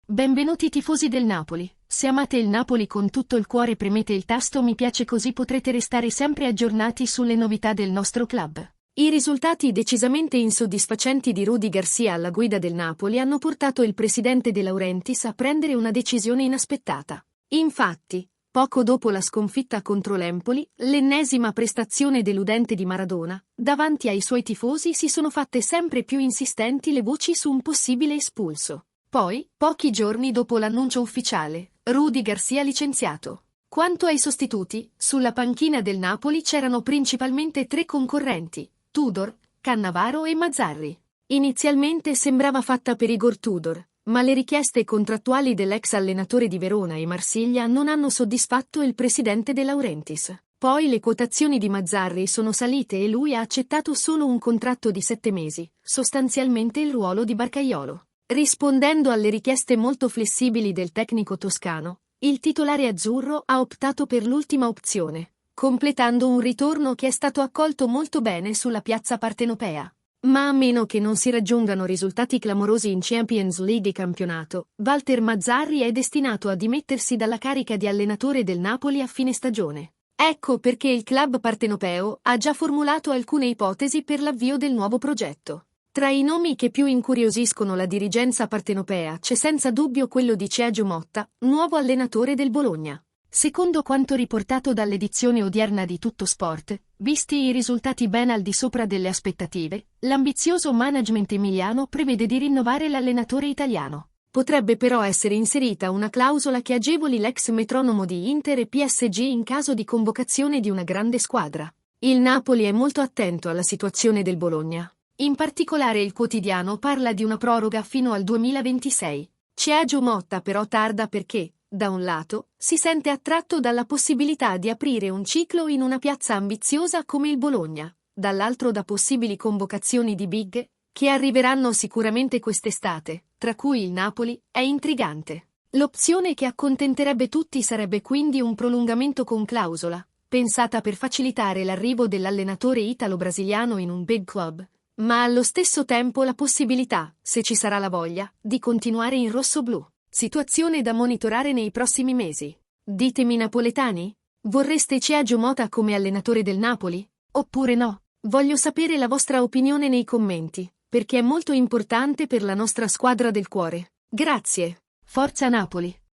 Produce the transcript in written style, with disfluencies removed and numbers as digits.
Benvenuti tifosi del Napoli. Se amate il Napoli con tutto il cuore premete il tasto mi piace così potrete restare sempre aggiornati sulle novità del nostro club. I risultati decisamente insoddisfacenti di Rudy Garcia alla guida del Napoli hanno portato il presidente De Laurentiis a prendere una decisione inaspettata. Infatti, poco dopo la sconfitta contro l'Empoli, l'ennesima prestazione deludente di Maradona, davanti ai suoi tifosi si sono fatte sempre più insistenti le voci su un possibile espulso. Poi, pochi giorni dopo l'annuncio ufficiale, Rudy Garcia licenziato. Quanto ai sostituti, sulla panchina del Napoli c'erano principalmente tre concorrenti: Tudor, Cannavaro e Mazzarri. Inizialmente sembrava fatta per Igor Tudor, ma le richieste contrattuali dell'ex allenatore di Verona e Marsiglia non hanno soddisfatto il presidente De Laurentiis. Poi le quotazioni di Mazzarri sono salite e lui ha accettato solo un contratto di 7 mesi, sostanzialmente il ruolo di Barcaiolo. Rispondendo alle richieste molto flessibili del tecnico toscano, il titolare azzurro ha optato per l'ultima opzione, completando un ritorno che è stato accolto molto bene sulla piazza partenopea. Ma a meno che non si raggiungano risultati clamorosi in Champions League e campionato, Walter Mazzarri è destinato a dimettersi dalla carica di allenatore del Napoli a fine stagione. Ecco perché il club partenopeo ha già formulato alcune ipotesi per l'avvio del nuovo progetto. Tra i nomi che più incuriosiscono la dirigenza partenopea c'è senza dubbio quello di Sergio Motta, nuovo allenatore del Bologna. Secondo quanto riportato dall'edizione odierna di Tutto Sport, visti i risultati ben al di sopra delle aspettative, l'ambizioso management emiliano prevede di rinnovare l'allenatore italiano. Potrebbe però essere inserita una clausola che agevoli l'ex metronomo di Inter e PSG in caso di convocazione di una grande squadra. Il Napoli è molto attento alla situazione del Bologna. In particolare il quotidiano parla di una proroga fino al 2026. Sergio Motta però tarda perché, da un lato, si sente attratto dalla possibilità di aprire un ciclo in una piazza ambiziosa come il Bologna, dall'altro da possibili convocazioni di big, che arriveranno sicuramente quest'estate, tra cui il Napoli, è intrigante. L'opzione che accontenterebbe tutti sarebbe quindi un prolungamento con clausola, pensata per facilitare l'arrivo dell'allenatore italo-brasiliano in un big club, ma allo stesso tempo la possibilità, se ci sarà la voglia, di continuare in rossoblu. Situazione da monitorare nei prossimi mesi. Ditemi napoletani? Vorreste Sergio Motta come allenatore del Napoli? Oppure no? Voglio sapere la vostra opinione nei commenti, perché è molto importante per la nostra squadra del cuore. Grazie. Forza Napoli!